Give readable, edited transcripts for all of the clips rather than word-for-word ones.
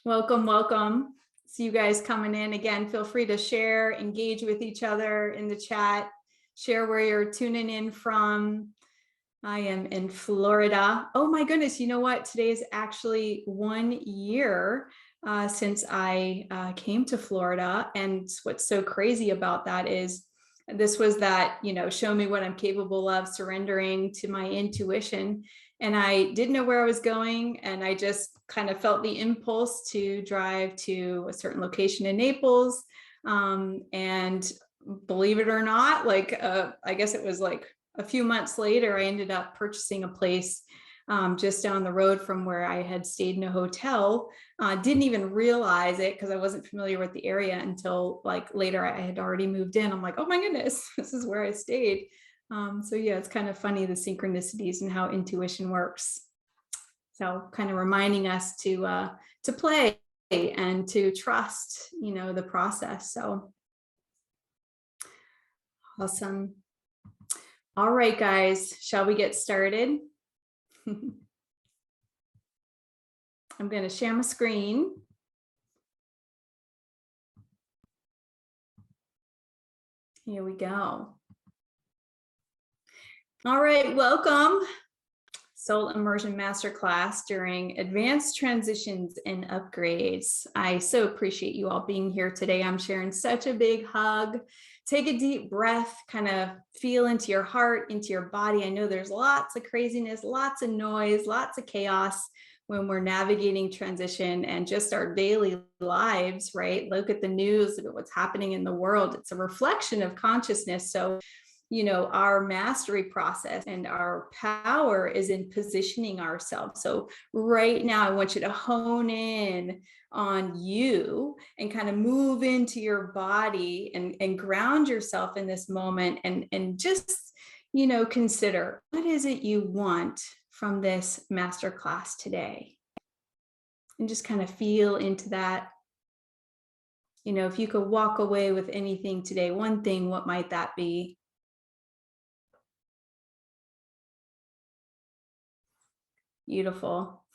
Welcome, welcome. See you guys coming in. Again, feel free to share, engage with each other in the chat, share where you're tuning in from. I am in Florida. Oh my goodness, you know what? Today is actually 1 year since I came to Florida. And what's so crazy about that is this was that, show me what I'm capable of, surrendering to my intuition. And I didn't know where I was going. And I just kind of felt the impulse to drive to a certain location in Naples. And believe it or not, I guess it was like a few months later, I ended up purchasing a place just down the road from where I had stayed in a hotel. Didn't even realize it because I wasn't familiar with the area until later. I had already moved in. I'm like, oh my goodness, this is where I stayed. So yeah, it's kind of funny, the synchronicities and how intuition works. So kind of reminding us to play and to trust, the process. So awesome. All right, guys, shall we get started? I'm going to share my screen. Here we go. All right, welcome. Soul Immersion Masterclass during advanced transitions and upgrades. I so appreciate you all being here today. I'm sharing such a big hug. Take a deep breath, kind of feel into your heart, into your body. I know there's lots of craziness, lots of noise, lots of chaos when we're navigating transition and just our daily lives, right? Look at the news, look at what's happening in the world. It's a reflection of consciousness. So our mastery process and our power is in positioning ourselves. So right now, I want you to hone in on you and kind of move into your body and ground yourself in this moment and just, consider, what is it you want from this masterclass today? And just kind of feel into that. If you could walk away with anything today, one thing, what might that be? Beautiful.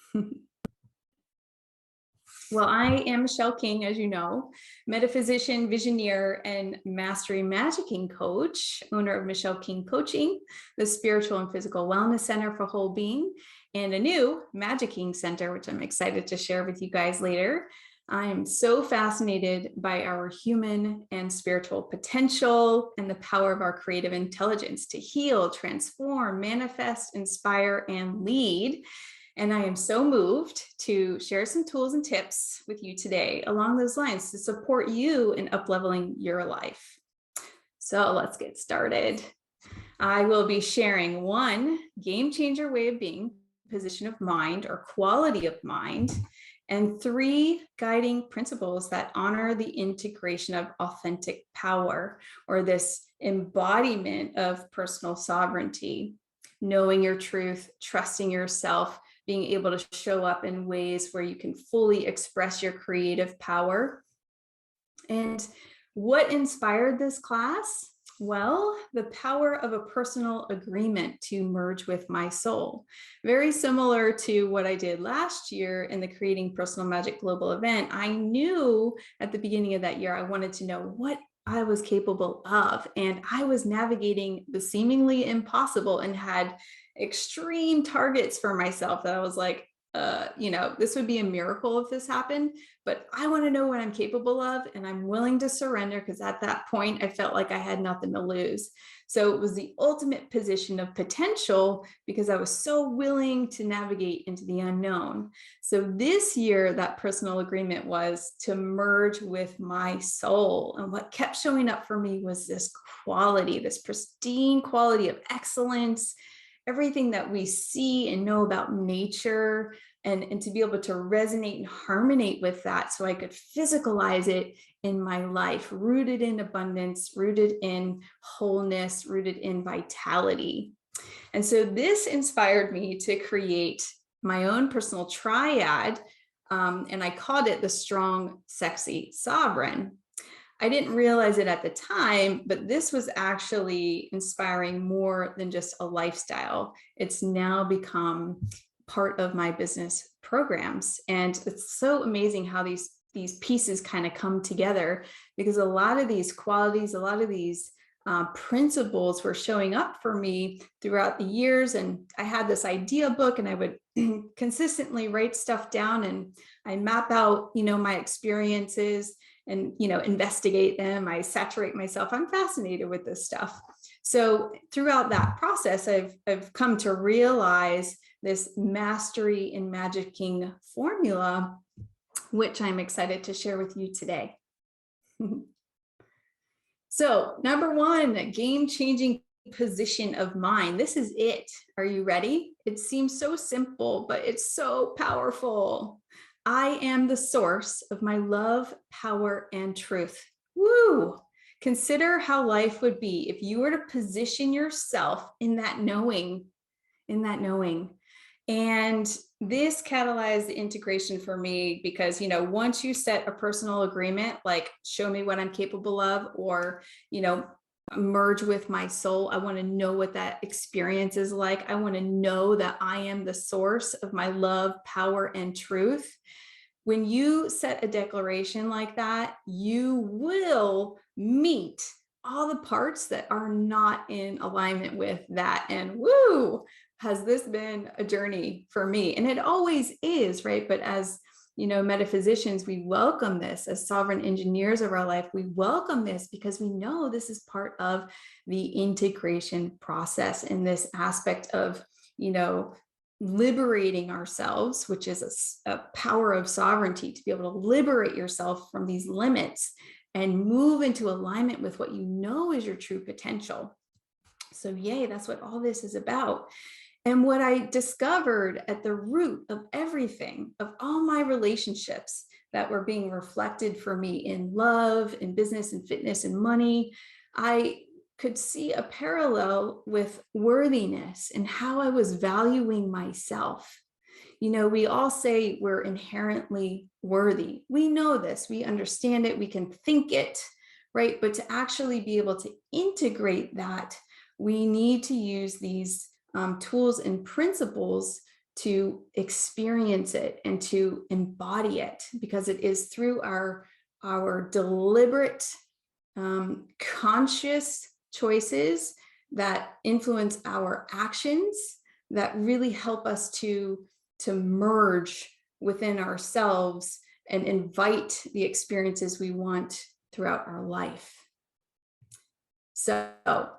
Well, I am Michelle King, as you know, metaphysician, visioneer, and mastery magicking coach, owner of Michelle King Coaching, the spiritual and physical wellness center for whole being, and a new Magicking Center, which I'm excited to share with you guys later. I am so fascinated by our human and spiritual potential and the power of our creative intelligence to heal, transform, manifest, inspire, and lead. And I am so moved to share some tools and tips with you today along those lines to support you in up-leveling your life. So let's get started. I will be sharing 1 game changer way of being, position of mind or quality of mind, and 3 guiding principles that honor the integration of authentic power, or this embodiment of personal sovereignty, knowing your truth, trusting yourself, being able to show up in ways where you can fully express your creative power. And what inspired this class? Well, the power of a personal agreement to merge with my soul. Very similar to what I did last year in the Creating Personal Magic Global event. I knew at the beginning of that year, I wanted to know what I was capable of. And I was navigating the seemingly impossible and had extreme targets for myself that I was like, this would be a miracle if this happened, but I want to know what I'm capable of, and I'm willing to surrender because at that point I felt like I had nothing to lose. So it was the ultimate position of potential because I was so willing to navigate into the unknown. So this year, that personal agreement was to merge with my soul. And what kept showing up for me was this quality, this pristine quality of excellence, everything that we see and know about nature, and to be able to resonate and harmoniate with that so I could physicalize it in my life, rooted in abundance, rooted in wholeness, rooted in vitality. And so this inspired me to create my own personal triad, and I called it the Strong, Sexy, Sovereign. I didn't realize it at the time, but this was actually inspiring more than just a lifestyle. It's now become part of my business programs. And it's so amazing how these pieces kind of come together, because a lot of these qualities, a lot of these principles were showing up for me throughout the years. And I had this idea book, and I would consistently write stuff down, and I map out, my experiences and, investigate them. I saturate myself. I'm fascinated with this stuff. So throughout that process, I've come to realize this mastery in magicking formula, which I'm excited to share with you today. So number one, game-changing position of mind. This is it. Are you ready? It seems so simple, but it's so powerful. I am the source of my love, power, and truth. Woo! Consider how life would be if you were to position yourself in that knowing, And this catalyzed the integration for me because, once you set a personal agreement, like show me what I'm capable of, or, merge with my soul, I want to know what that experience is like. I want to know that I am the source of my love, power, and truth. When you set a declaration like that, you will meet all the parts that are not in alignment with that. And woo, has this been a journey for me? And it always is, right? But as metaphysicians, we welcome this. As sovereign engineers of our life, we welcome this because we know this is part of the integration process, and this aspect of, liberating ourselves, which is a power of sovereignty, to be able to liberate yourself from these limits and move into alignment with what you know is your true potential. So yay, that's what all this is about. And what I discovered at the root of everything, of all my relationships that were being reflected for me in love, in business and fitness and money, I could see a parallel with worthiness and how I was valuing myself. We all say we're inherently worthy. We know this, we understand it, we can think it, right? But to actually be able to integrate that, we need to use these tools and principles to experience it and to embody it, because it is through our deliberate, conscious choices that influence our actions that really help us to merge within ourselves and invite the experiences we want throughout our life. So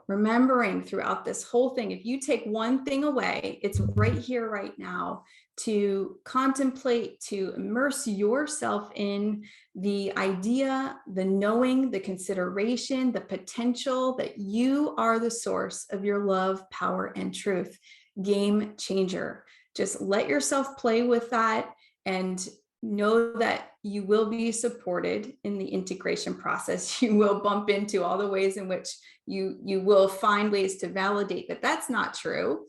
remembering throughout this whole thing, if you take one thing away, it's right here, right now, to contemplate, to immerse yourself in the idea, the knowing, the consideration, the potential that you are the source of your love, power, and truth. Game changer. Just let yourself play with that and know that you will be supported in the integration process. You will bump into all the ways in which you will find ways to validate that that's not true.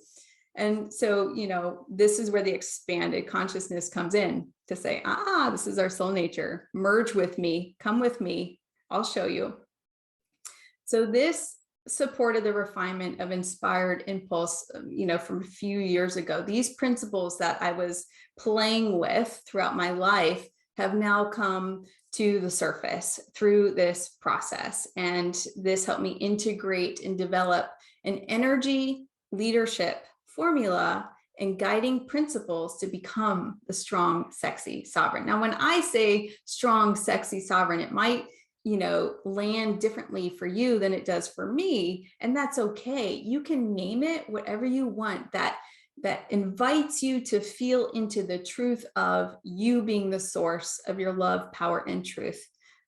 And so, this is where the expanded consciousness comes in to say, this is our soul nature. Merge with me, come with me, I'll show you. So this supported the refinement of inspired impulse, from a few years ago. These principles that I was playing with throughout my life have now come to the surface through this process. And this helped me integrate and develop an energy leadership formula and guiding principles to become the strong, sexy sovereign. Now, when I say strong, sexy sovereign, it might land differently for you than it does for me. And that's okay. You can name it whatever you want that invites you to feel into the truth of you being the source of your love, power, and truth.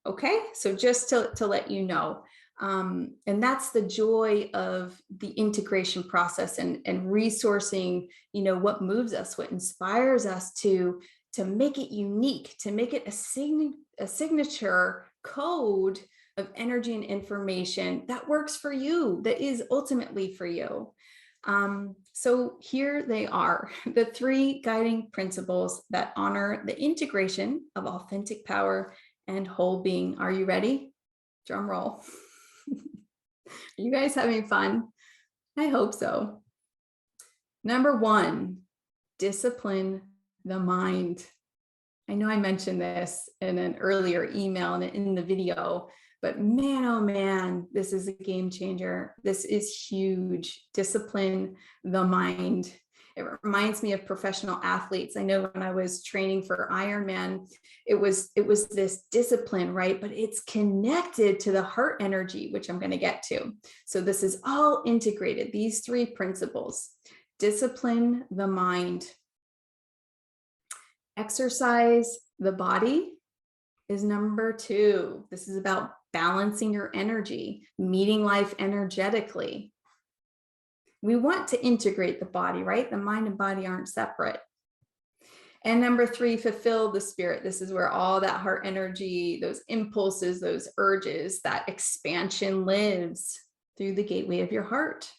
Okay. So just to let you know, and that's the joy of the integration process and resourcing, what moves us, what inspires us to make it unique, to make it a signature code of energy and information that works for you, that is ultimately for you. So here they are, the 3 guiding principles that honor the integration of authentic power and whole being. Are you ready? Drum roll. Are you guys having fun? I hope so. Number 1, discipline the mind. I know I mentioned this in an earlier email and in the video, but man, oh man, this is a game changer. This is huge. Discipline the mind. It reminds me of professional athletes. I know when I was training for Ironman, it was this discipline, right? But it's connected to the heart energy, which I'm going to get to. So this is all integrated, these three principles. Discipline the mind. Exercise the body is number 2. This is about balancing your energy, meeting life energetically. We want to integrate the body, right? The mind and body aren't separate. And number 3, fulfill the spirit. This is where all that heart energy, those impulses, those urges, that expansion lives through the gateway of your heart.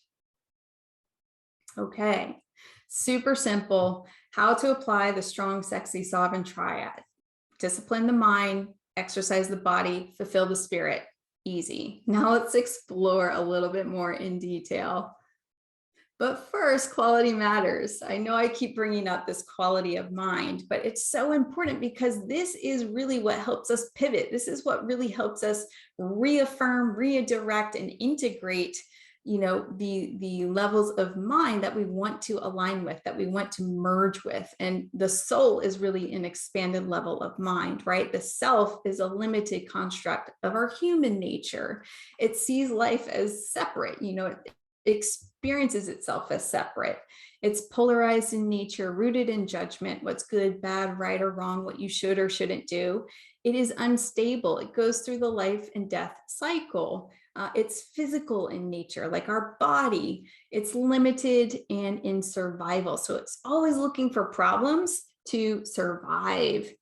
Okay, super simple. How to apply the strong, sexy, sovereign triad. Discipline the mind, exercise the body, fulfill the spirit. Easy. Now let's explore a little bit more in detail. But first, quality matters. I know I keep bringing up this quality of mind, but it's so important because this is really what helps us pivot. This is what really helps us reaffirm, redirect, and integrate, the levels of mind that we want to align with, that we want to merge with. And the soul is really an expanded level of mind, right? The self is a limited construct of our human nature. It sees life as separate, it experiences itself as separate. It's polarized in nature, rooted in judgment, what's good, bad, right, or wrong, what you should or shouldn't do. It is unstable. It goes through the life and death cycle. It's physical in nature, like our body. It's limited and in survival. So it's always looking for problems to survive.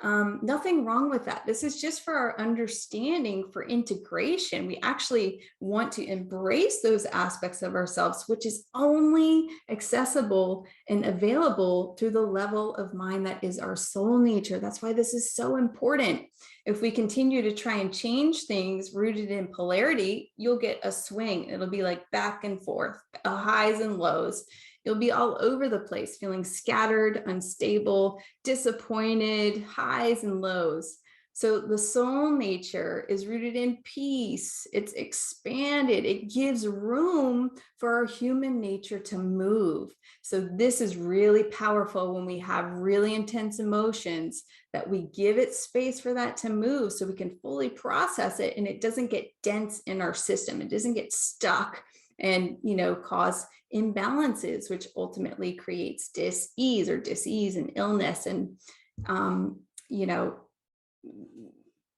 Nothing wrong with that. This is just for our understanding, for integration. We actually want to embrace those aspects of ourselves, which is only accessible and available through the level of mind that is our soul nature. That's why this is so important. If we continue to try and change things rooted in polarity, you'll get a swing. It'll be like back and forth, highs and lows. You'll be all over the place, feeling scattered, unstable, disappointed, highs and lows. So the soul nature is rooted in peace. It's expanded. It gives room for our human nature to move. So this is really powerful when we have really intense emotions, that we give it space for that to move so we can fully process it and it doesn't get dense in our system. It doesn't get stuck and, cause imbalances, which ultimately creates dis-ease and illness, and,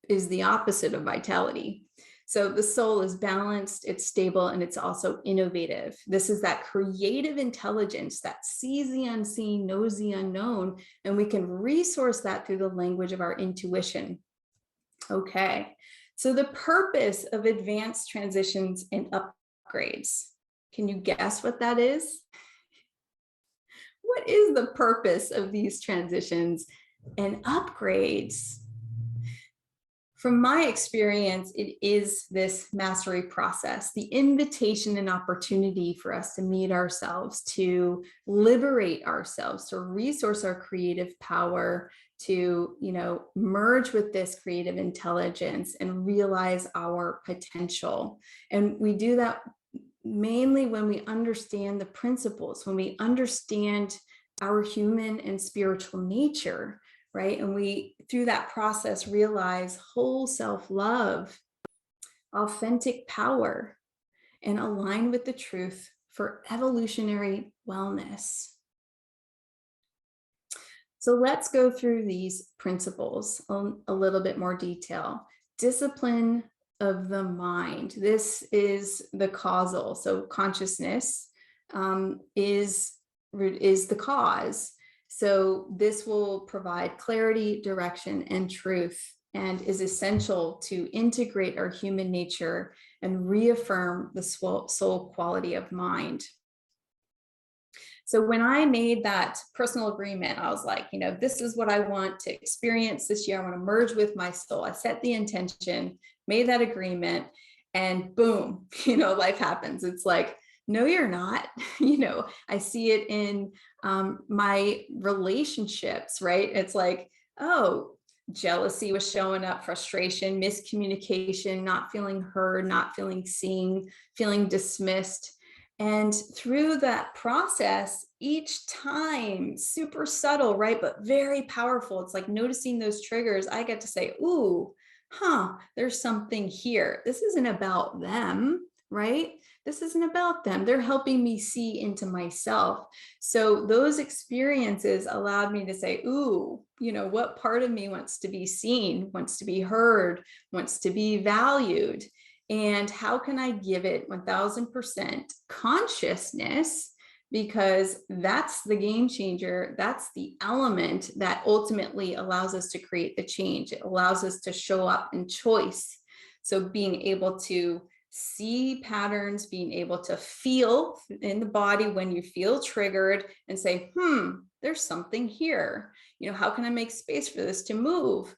is the opposite of vitality. So the soul is balanced, it's stable, and it's also innovative. This is that creative intelligence that sees the unseen, knows the unknown, and we can resource that through the language of our intuition. Okay, so the purpose of advanced transitions and upgrades. Can you guess what that is? What is the purpose of these transitions and upgrades? From my experience, it is this mastery process, the invitation and opportunity for us to meet ourselves, to liberate ourselves, to resource our creative power, to, merge with this creative intelligence and realize our potential. And we do that mainly when we understand the principles, when we understand our human and spiritual nature, right? And we, through that process, realize whole self-love, authentic power, and align with the truth for evolutionary wellness. So let's go through these principles in a little bit more detail. Discipline of the mind. This is the causal. So consciousness is the cause. So this will provide clarity, direction, and truth, and is essential to integrate our human nature and reaffirm the soul quality of mind. So when I made that personal agreement, I was like, this is what I want to experience this year. I want to merge with my soul. I set the intention, made that agreement, and boom, life happens. It's like No, you're not. I see it in my relationships, right? It's like, oh, jealousy was showing up, frustration, miscommunication, not feeling heard, not feeling seen, feeling dismissed. And through that process, each time, super subtle, right? But very powerful. It's like noticing those triggers. I get to say, ooh, there's something here. This isn't about them, right? This isn't about them. They're helping me see into myself. So those experiences allowed me to say, ooh, what part of me wants to be seen, wants to be heard, wants to be valued? And how can I give it 1000% consciousness? Because that's the game changer. That's the element that ultimately allows us to create the change. It allows us to show up in choice. So being able to see patterns, being able to feel in the body when you feel triggered and say, there's something here. How can I make space for this to move?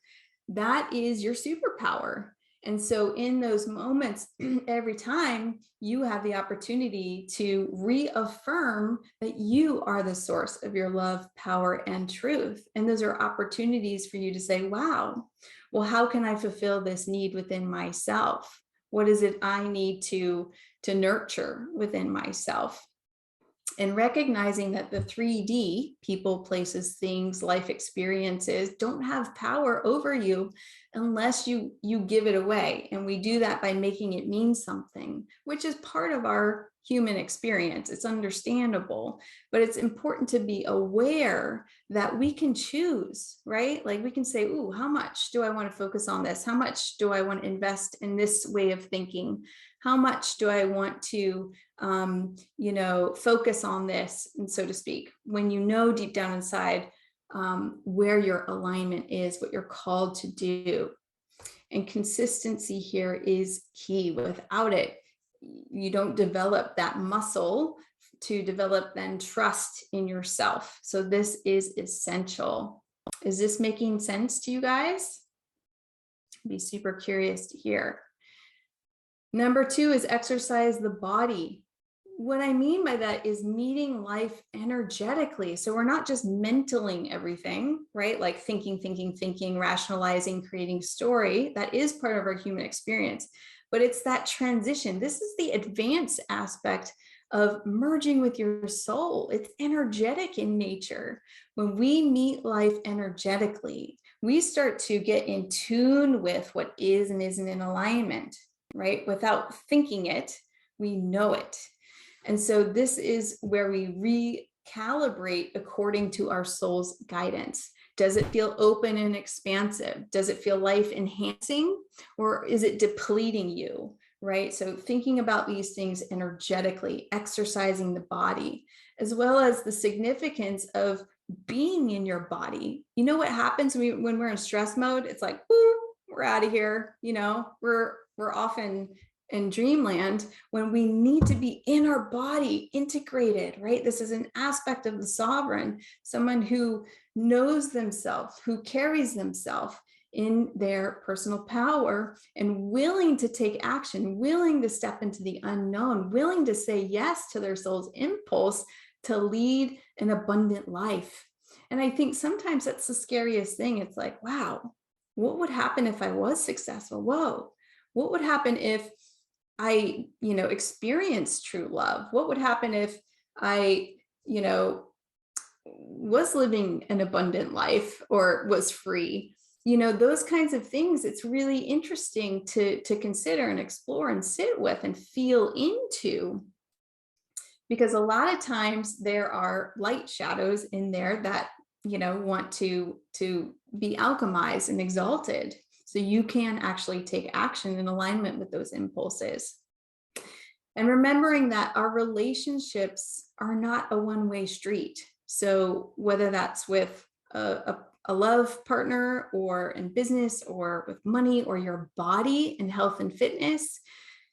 That is your superpower. And so in those moments, every time you have the opportunity to reaffirm that you are the source of your love, power, and truth. And those are opportunities for you to say, wow, well, how can I fulfill this need within myself? What is it I need to nurture within myself? And recognizing that the 3D, people, places, things, life experiences, don't have power over you unless you give it away. And we do that by making it mean something, which is part of our human experience. It's understandable, but it's important to be aware that we can choose, right? Like we can say, ooh, how much do I want to focus on this? How much do I want to invest in this way of thinking? How much do I want to focus on this, and so to speak, when you know deep down inside where your alignment is, what you're called to do. And consistency here is key. Without it, you don't develop that muscle to develop then trust in yourself. So this is essential. Is this making sense to you guys? I'd be super curious to hear. Number 2 is exercise the body. What I mean by that is meeting life energetically. So we're not just mentaling everything, right? Like thinking, rationalizing, creating story. That is part of our human experience, but it's that transition. This is the advanced aspect of merging with your soul. It's energetic in nature. When we meet life energetically, we start to get in tune with what is and isn't in alignment, right? Without thinking it, we know it. And so this is where we recalibrate according to our soul's guidance. Does it feel open and expansive? Does it feel life enhancing, or is it depleting you, right? So thinking about these things energetically, exercising the body, as well as the significance of being in your body. You know what happens when we're in stress mode? It's like, woo, we're out of here. We're often in dreamland when we need to be in our body, integrated, right? This is an aspect of the sovereign, someone who knows themselves, who carries themselves in their personal power and willing to take action, willing to step into the unknown, willing to say yes to their soul's impulse to lead an abundant life. And I think sometimes that's the scariest thing. It's like, wow, what would happen if I was successful? Whoa, what would happen if I, experienced true love? What would happen if I, was living an abundant life or was free? Those kinds of things. It's really interesting to consider and explore and sit with and feel into, because a lot of times there are light shadows in there that, want to be alchemized and exalted. So you can actually take action in alignment with those impulses. And remembering that our relationships are not a one-way street. So whether that's with a love partner or in business or with money or your body and health and fitness,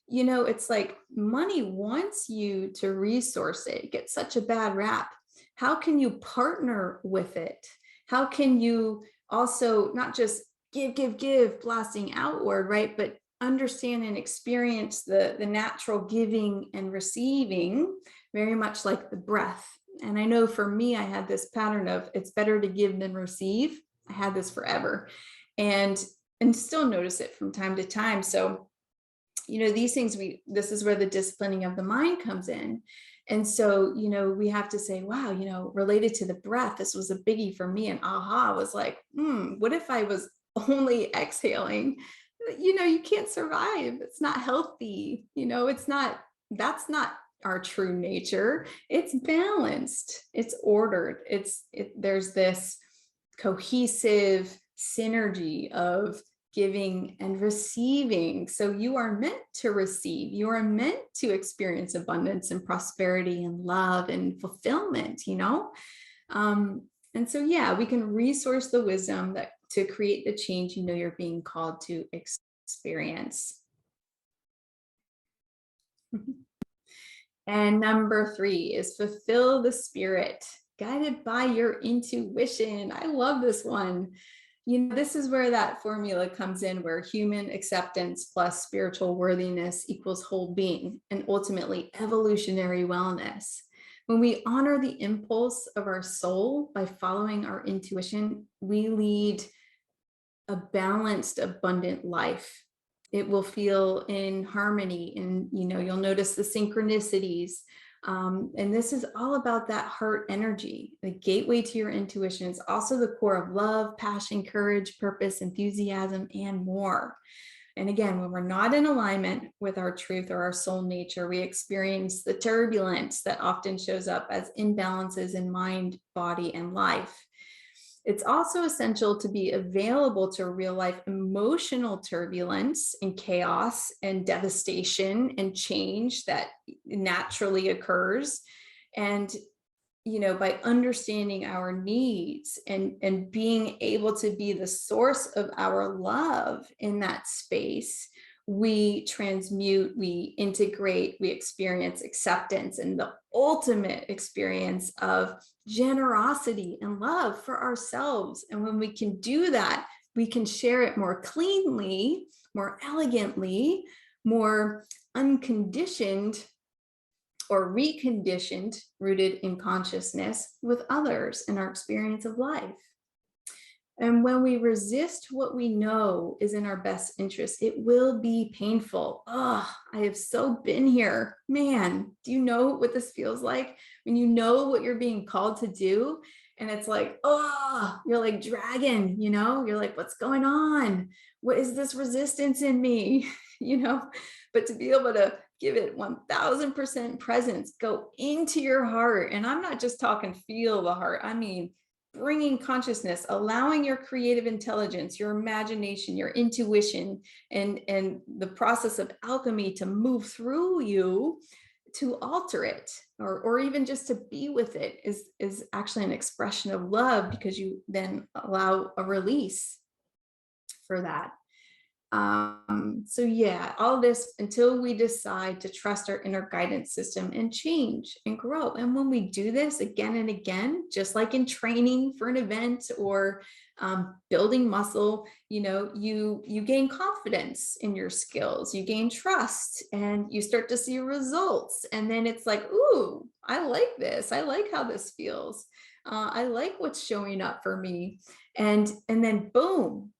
it's like money wants you to resource it. It gets such a bad rap. How can you partner with it? How can you also not just give, blasting outward, right? But understand and experience the natural giving and receiving, very much like the breath. And I know for me, I had this pattern of it's better to give than receive. I had this forever, and still notice it from time to time. So, these things, this is where the disciplining of the mind comes in. And so, we have to say, wow, related to the breath, this was a biggie for me. And aha, was like, what if I was only exhaling? You can't survive. It's not healthy. That's not our true nature. It's balanced. It's ordered. There's this cohesive synergy of giving and receiving. So you are meant to receive. You are meant to experience abundance and prosperity and love and fulfillment, And so, yeah, we can resource the wisdom that to create the change you're being called to experience. And number 3 is fulfill the spirit, guided by your intuition. I love this one. This is where that formula comes in, where human acceptance plus spiritual worthiness equals whole being and ultimately evolutionary wellness. When we honor the impulse of our soul by following our intuition, we lead a balanced, abundant life. It will feel in harmony, and you'll notice the synchronicities. And this is all about that heart energy. The gateway to your intuition is also the core of love, passion, courage, purpose, enthusiasm, and more. And again, when we're not in alignment with our truth or our soul nature, we experience the turbulence that often shows up as imbalances in mind, body, and life. It's also essential to be available to real life emotional turbulence and chaos and devastation and change that naturally occurs. And, by understanding our needs and being able to be the source of our love in that space, we transmute, we integrate, we experience acceptance and the ultimate experience of generosity and love for ourselves. And when we can do that, we can share it more cleanly, more elegantly, more unconditioned or reconditioned, rooted in consciousness with others in our experience of life. And when we resist what we know is in our best interest, it will be painful. Oh, I have so been here. Man, do you know what this feels like? When you know what you're being called to do, and it's like, oh, you're like dragging, you're like, what's going on? What is this resistance in me? But to be able to give it 1000% presence, go into your heart. And I'm not just talking feel the heart. I mean, bringing consciousness, allowing your creative intelligence, your imagination, your intuition, and the process of alchemy to move through you to alter it, or even just to be with it is actually an expression of love, because you then allow a release for that. So yeah, all this until we decide to trust our inner guidance system and change and grow. And when we do this again and again, just like in training for an event or building muscle, you gain confidence in your skills, you gain trust, and you start to see results. And then it's like, ooh, I like this. I like how this feels. I like what's showing up for me. And then boom,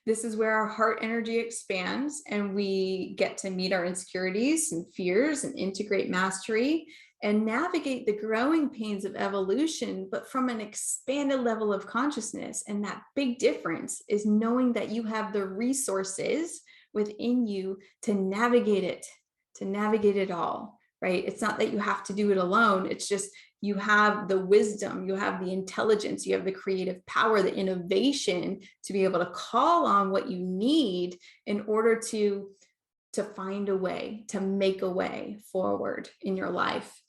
this is where our heart energy expands, and we get to meet our insecurities and fears and integrate mastery and navigate the growing pains of evolution, but from an expanded level of consciousness. And that big difference is knowing that you have the resources within you to navigate it all, right? It's not that you have to do it alone. It's just you have the wisdom, you have the intelligence, you have the creative power, the innovation to be able to call on what you need in order to find a way, to make a way forward in your life.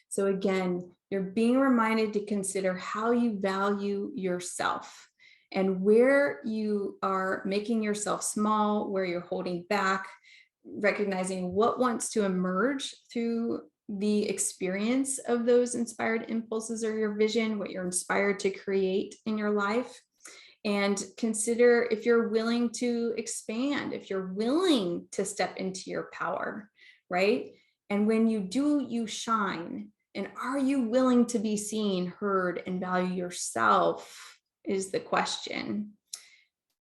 So again, you're being reminded to consider how you value yourself and where you are making yourself small, where you're holding back, recognizing what wants to emerge through the experience of those inspired impulses or your vision, what you're inspired to create in your life. and consider if you're willing to expand, if you're willing to step into your power, right? And when you do, you shine. And are you willing to be seen, heard, and value yourself is the question.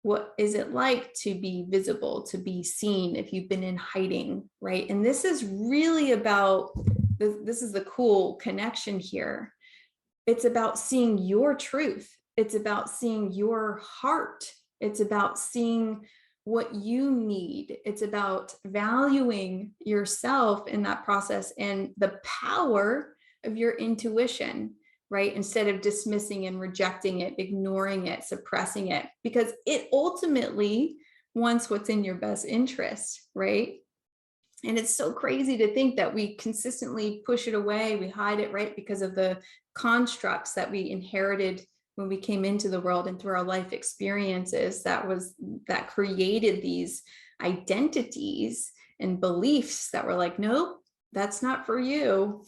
What is it like to be visible, to be seen if you've been in hiding, right? And this is really about, this is the cool connection here. It's about seeing your truth. It's about seeing your heart. It's about seeing what you need. It's about valuing yourself in that process and the power of your intuition, right? Instead of dismissing and rejecting it, ignoring it, suppressing it, because it ultimately wants what's in your best interest, right? And it's so crazy to think that we consistently push it away, we hide it, right? Because of the constructs that we inherited when we came into the world and through our life experiences that created these identities and beliefs that were like, nope, that's not for you.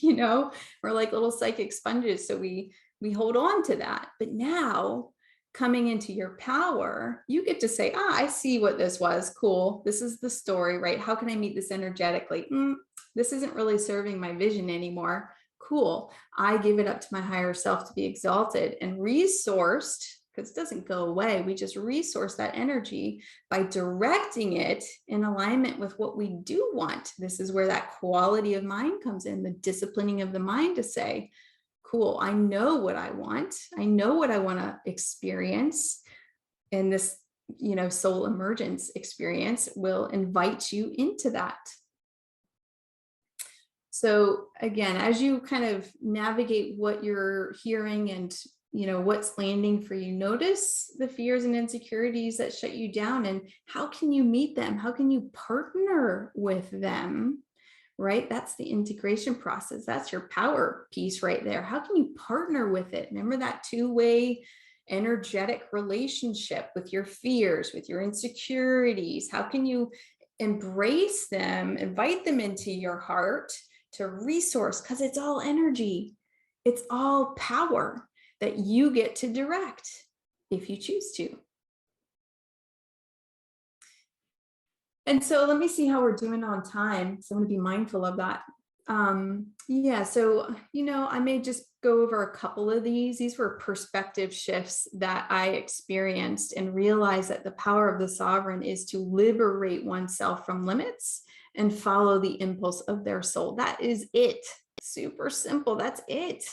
You know, we're like little psychic sponges. So we hold on to that. But now, coming into your power, you get to say, I see what this was. Cool. This is the story, right? How can I meet this energetically? This isn't really serving my vision anymore. Cool. I give it up to my higher self to be exalted and resourced, because it doesn't go away. We just resource that energy by directing it in alignment with what we do want. This is where that quality of mind comes in, the disciplining of the mind to say, cool, I know what I want. I know what I want to experience. And this, soul emergence experience will invite you into that. So again, as you kind of navigate what you're hearing and what's landing for you, notice the fears and insecurities that shut you down, and how can you meet them? How can you partner with them? Right? That's the integration process. That's your power piece right there. How can you partner with it? Remember that two-way energetic relationship with your fears, with your insecurities. How can you embrace them, invite them into your heart to resource? Because it's all energy. It's all power that you get to direct if you choose to. And so let me see how we're doing on time. So I'm going to be mindful of that. So, I may just go over a couple of these. These were perspective shifts that I experienced and realized that the power of the sovereign is to liberate oneself from limits and follow the impulse of their soul. That is it. Super simple. That's it.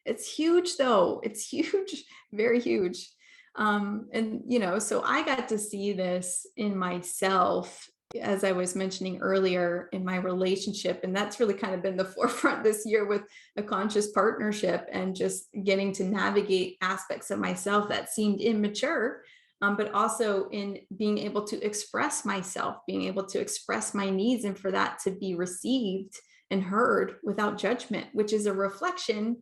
It's huge though. It's huge, very huge. So I got to see this in myself, as I was mentioning earlier, in my relationship. And that's really kind of been the forefront this year with a conscious partnership and just getting to navigate aspects of myself that seemed immature, but also in being able to express myself, being able to express my needs, and for that to be received and heard without judgment, which is a reflection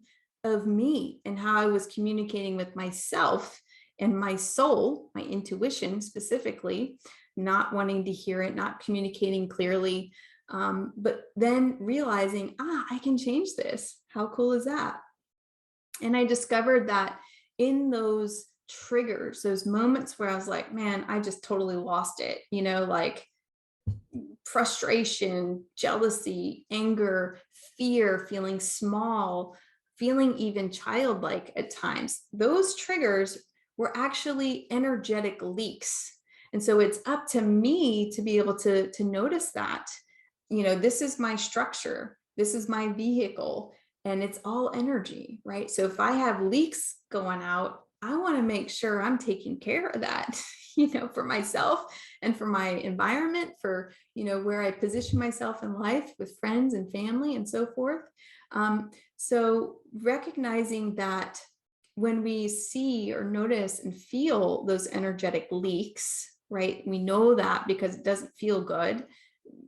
of me and how I was communicating with myself and my soul, my intuition specifically, not wanting to hear it, not communicating clearly, but then realizing, I can change this. How cool is that? And I discovered that in those triggers, those moments where I was like, man, I just totally lost it, like frustration, jealousy, anger, fear, feeling small, feeling even childlike at times. Those triggers were actually energetic leaks. And so it's up to me to be able to notice that, this is my structure, this is my vehicle, and it's all energy, right? So if I have leaks going out, I want to make sure I'm taking care of that, for myself and for my environment, for, where I position myself in life with friends and family and so forth. So recognizing that when we see or notice and feel those energetic leaks, right? We know that because it doesn't feel good.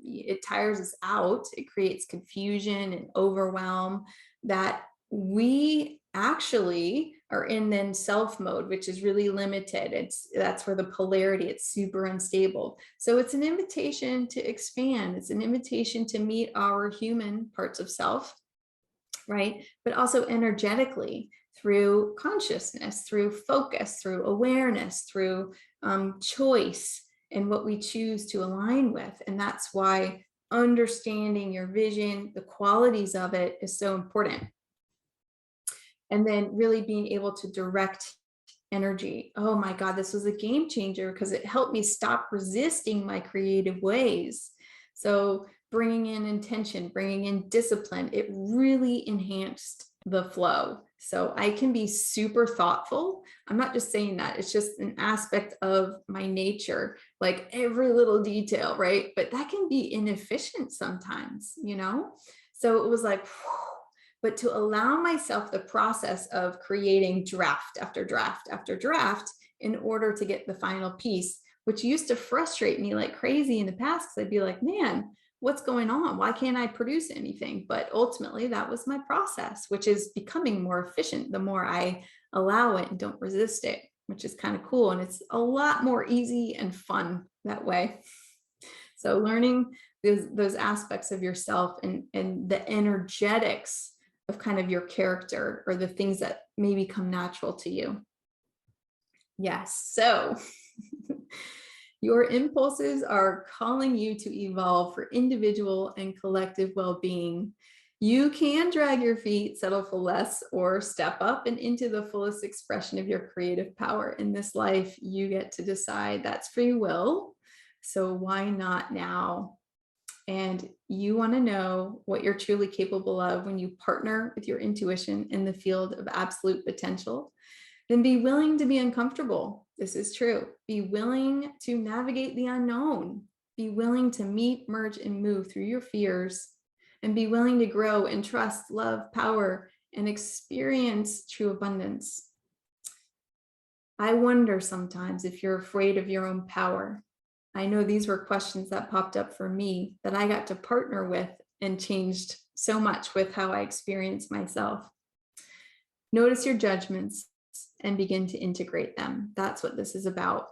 It tires us out. It creates confusion and overwhelm, that we actually are in then self mode, which is really limited. That's where the polarity, it's super unstable. So it's an invitation to expand. It's an invitation to meet our human parts of self, right? But also energetically, through consciousness, through focus, through awareness, through choice, and what we choose to align with. And that's why understanding your vision, the qualities of it, is so important. And then really being able to direct energy. Oh my God, this was a game changer because it helped me stop resisting my creative ways. So bringing in intention, bringing in discipline, it really enhanced the flow. So I can be super thoughtful. I'm not just saying that, it's just an aspect of my nature, like every little detail, right? But that can be inefficient sometimes, you know? So it was like, whew. But to allow myself the process of creating draft after draft after draft in order to get the final piece, which used to frustrate me like crazy in the past, because I'd be like, man, what's going on? Why can't I produce anything? But ultimately, that was my process, which is becoming more efficient the more I allow it and don't resist it, which is kind of cool. And it's a lot more easy and fun that way. So learning those aspects of yourself and the energetics of kind of your character, or the things that maybe come natural to you. Yes. So your impulses are calling you to evolve for individual and collective well-being. You can drag your feet, settle for less, or step up and into the fullest expression of your creative power in this life. You get to decide. That's free will. So why not now? And you want to know what you're truly capable of when you partner with your intuition in the field of absolute potential, then be willing to be uncomfortable. This is true. Be willing to navigate the unknown. Be willing to meet, merge, and move through your fears, and be willing to grow in trust, love, power, and experience true abundance. I wonder sometimes if you're afraid of your own power. I know these were questions that popped up for me that I got to partner with and changed so much with how I experience myself. Notice your judgments and begin to integrate them. That's what this is about.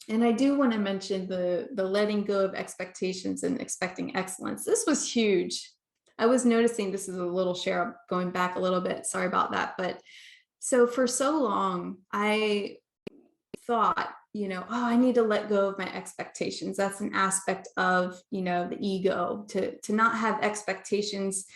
And I do want to mention the letting go of expectations and expecting excellence. This was huge. I was noticing, this is a little share going back a little bit. Sorry about that. But so for so long, I thought, oh, I need to let go of my expectations. That's an aspect of, the ego, to not have expectations,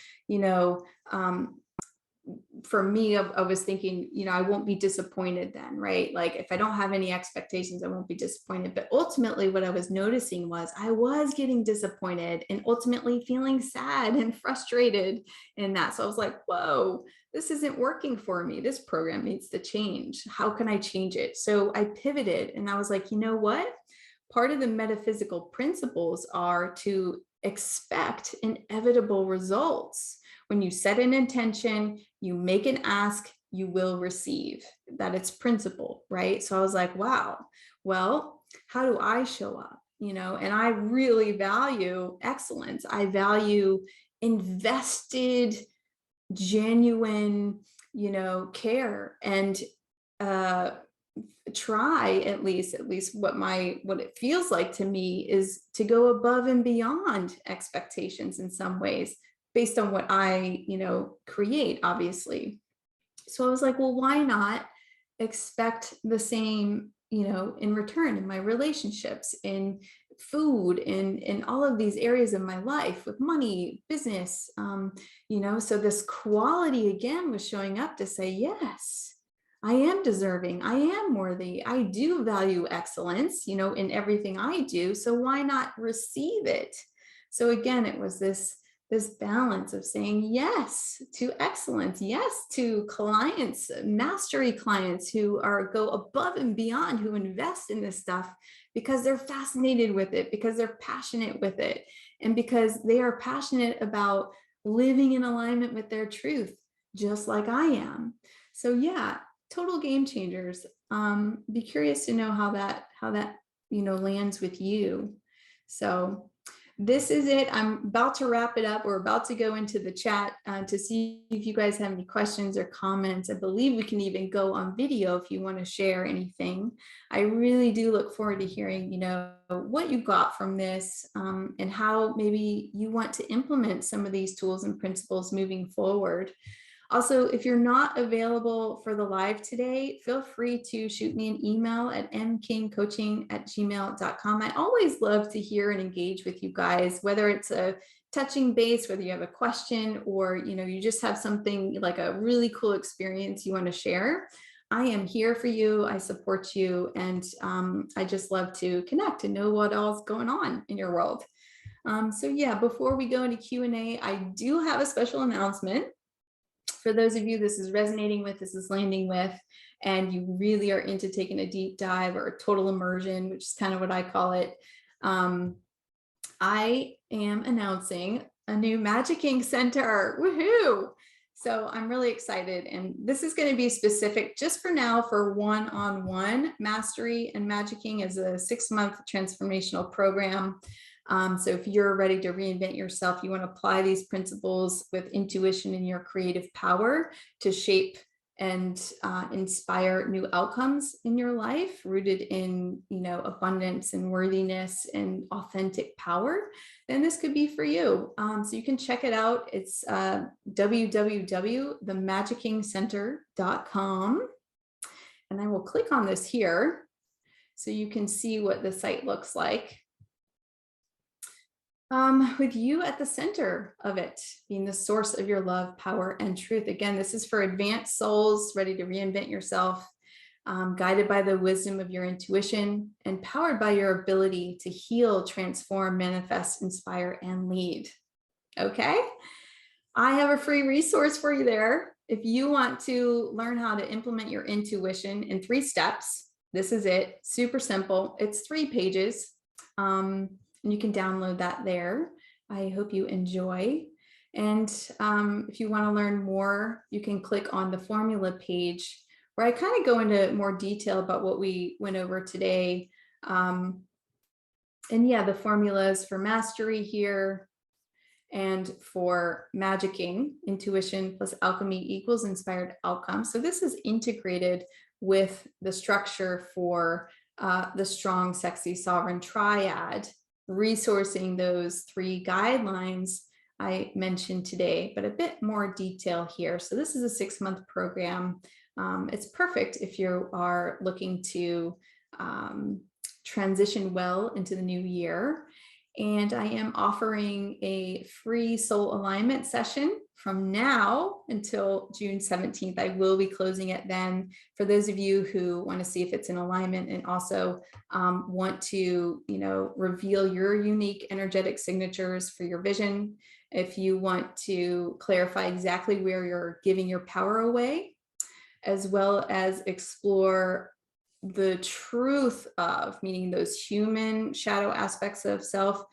for me, I was thinking, I won't be disappointed then, right? Like if I don't have any expectations, I won't be disappointed. But ultimately what I was noticing was I was getting disappointed and ultimately feeling sad and frustrated in that. So I was like, whoa, this isn't working for me. This program needs to change. How can I change it? So I pivoted and I was like, you know what? Part of the metaphysical principles are to expect inevitable results. When you set an intention, you make an ask, you will receive. That it's principle, right? So I was like, wow, well, how do I show up? And I really value excellence. I value invested, genuine, care, and try at least what it feels like to me is to go above and beyond expectations in some ways, based on what I, create, obviously. So I was like, well, why not expect the same, in return in my relationships, in food, in all of these areas of my life, with money, business, so this quality again was showing up to say, yes, I am deserving. I am worthy. I do value excellence, in everything I do. So why not receive it? So again, it was this balance of saying yes to excellence, yes to clients, mastery clients who go above and beyond, who invest in this stuff because they're fascinated with it, because they're passionate with it, and because they are passionate about living in alignment with their truth, just like I am. So yeah, total game changers. Be curious to know how that lands with you. So this is it. I'm about to wrap it up. We're about to go into the chat to see if you guys have any questions or comments. I believe we can even go on video if you want to share anything. I really do look forward to hearing, what you got from this, and how maybe you want to implement some of these tools and principles moving forward. Also, if you're not available for the live today, feel free to shoot me an email at mkingcoaching@gmail.com. I always love to hear and engage with you guys, whether it's a touching base, whether you have a question, or you just have something like a really cool experience you want to share. I am here for you. I support you, and I just love to connect and know what all's going on in your world. So yeah, before we go into Q&A, I do have a special announcement. For those of you this is resonating with, this is landing with, and you really are into taking a deep dive or a total immersion, which is kind of what I call it, I am announcing a new Magicking Center. Woohoo! So I'm really excited, and this is going to be specific just for now for one-on-one mastery and magicking as a 6-month transformational program. So if you're ready to reinvent yourself, you want to apply these principles with intuition and your creative power to shape and inspire new outcomes in your life, rooted in abundance and worthiness and authentic power, then this could be for you. So you can check it out. It's www.themagicking.center.com, and I will click on this here so you can see what the site looks like. With you at the center of it, being the source of your love, power, and truth. Again, this is for advanced souls ready to reinvent yourself, guided by the wisdom of your intuition, and powered by your ability to heal, transform, manifest, inspire, and lead. Okay? I have a free resource for you there. If you want to learn how to implement your intuition in 3 steps, this is it. Super simple. It's 3 pages. And you can download that there. I hope you enjoy. And if you want to learn more, you can click on the formula page where I kind of go into more detail about what we went over today. And yeah, the formulas for mastery here and for magicking, intuition plus alchemy equals inspired outcomes. So this is integrated with the structure for the strong, sexy, sovereign triad, resourcing those 3 guidelines I mentioned today, but a bit more detail here. So this is a 6-month program. It's perfect if you are looking to transition well into the new year. And I am offering a free soul alignment session from now until June 17th. I will be closing it then. For those of you who want to see if it's in alignment and also want to, reveal your unique energetic signatures for your vision. If you want to clarify exactly where you're giving your power away, as well as explore the truth of, meaning those human shadow aspects of self,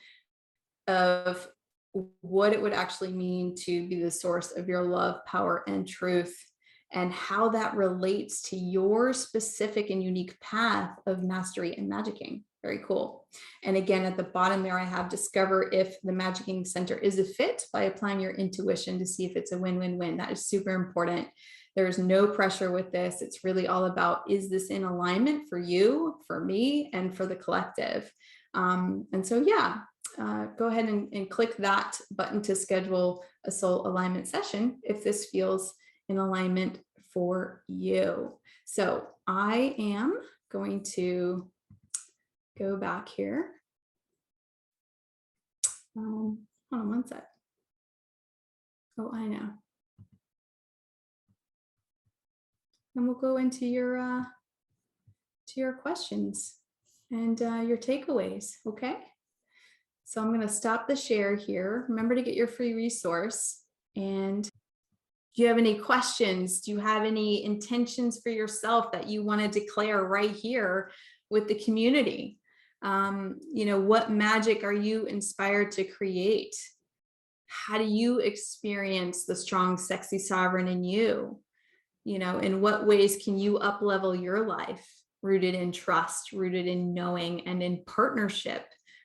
of what it would actually mean to be the source of your love, power, and truth, and how that relates to your specific and unique path of mastery and magicking. Very cool. And again, at the bottom there, I have discover if the Magicking Center is a fit by applying your intuition to see if it's a win-win-win. That is super important. There's no pressure with this. It's really all about, is this in alignment for you, for me, and for the collective? And so, yeah, go ahead and click that button to schedule a soul alignment session if this feels in alignment for you. So I am going to go back here. Hold on one sec. Oh, I know. And we'll go into your questions and your takeaways, okay? So I'm going to stop the share here. Remember to get your free resource. And do you have any questions? Do you have any intentions for yourself that you want to declare right here with the community? What magic are you inspired to create? How do you experience the strong, sexy sovereign in you? In what ways can you up-level your life, rooted in trust, rooted in knowing, and in partnership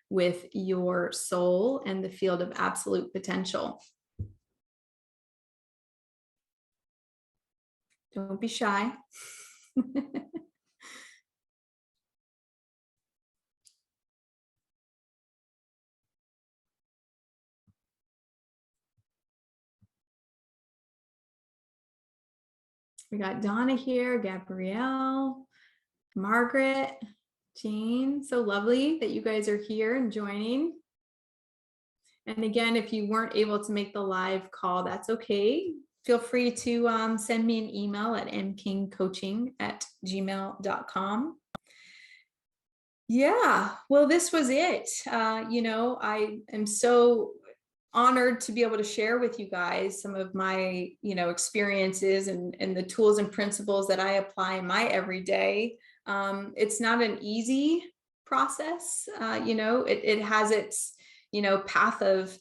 with your soul and the field of absolute potential? Don't be shy. We got Donna here, Gabrielle, Margaret, Jane. So lovely that you guys are here and joining. And again, if you weren't able to make the live call, that's okay. Feel free to send me an email at mkingcoaching@gmail.com. Yeah, well, this was it. I am so honored to be able to share with you guys some of my, experiences and the tools and principles that I apply in my everyday. It's not an easy process. It has its, path of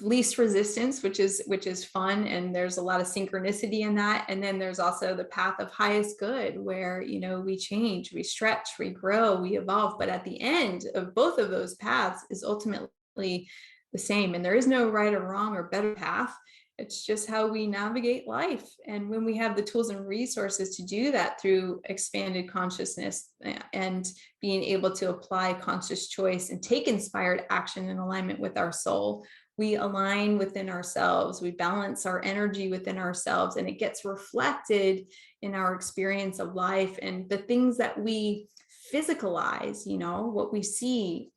least resistance, which is fun. And there's a lot of synchronicity in that. And then there's also the path of highest good where, we change, we stretch, we grow, we evolve. But at the end of both of those paths is ultimately the same. And there is no right or wrong or better path. It's just how we navigate life. And when we have the tools and resources to do that through expanded consciousness and being able to apply conscious choice and take inspired action in alignment with our soul, we align within ourselves, we balance our energy within ourselves, and it gets reflected in our experience of life and the things that we physicalize, what we see,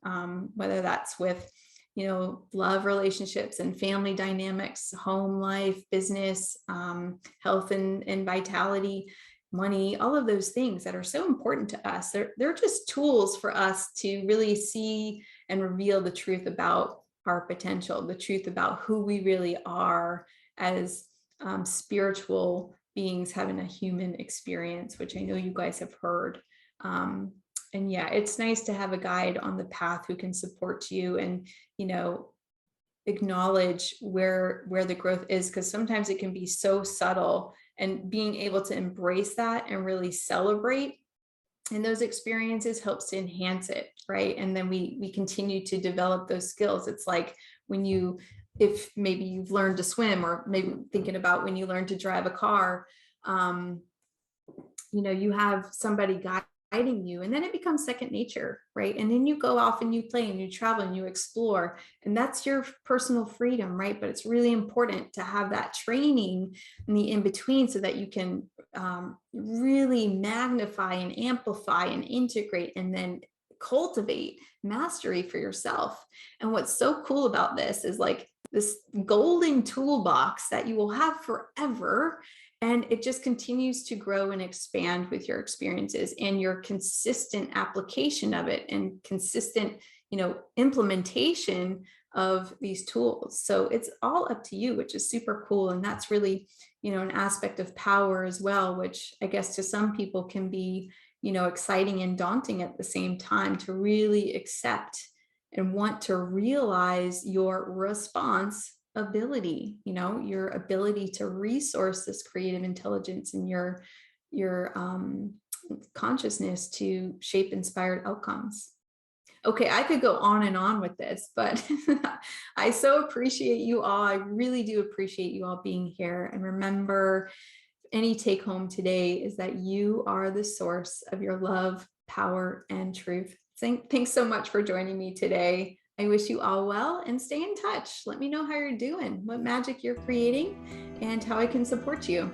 whether that's with love relationships and family dynamics, home life, business, health and vitality, money, all of those things that are so important to us. They're just tools for us to really see and reveal the truth about our potential, the truth about who we really are as spiritual beings having a human experience, which I know you guys have heard. And yeah, it's nice to have a guide on the path who can support you and, acknowledge where the growth is, because sometimes it can be so subtle, and being able to embrace that and really celebrate in those experiences helps to enhance it, right? And then we continue to develop those skills. It's like if maybe you've learned to swim, or maybe thinking about when you learn to drive a car, you have somebody guiding you, and then it becomes second nature, right? And then you go off and you play and you travel and you explore, and that's your personal freedom, right? But it's really important to have that training in the in-between so that you can really magnify and amplify and integrate and then cultivate mastery for yourself. And what's so cool about this is like this golden toolbox that you will have forever. And it just continues to grow and expand with your experiences and your consistent application of it and consistent, implementation of these tools. So it's all up to you, which is super cool. And that's really, an aspect of power as well, which I guess to some people can be, exciting and daunting at the same time, to really accept and want to realize your response ability, your ability to resource this creative intelligence and your consciousness to shape inspired outcomes. Okay, I could go on and on with this, but I so appreciate you all. I really do appreciate you all being here. And remember, any take home today is that you are the source of your love, power, and truth. Thanks so much for joining me today. I wish you all well, and stay in touch. Let me know how you're doing, what magic you're creating, and how I can support you.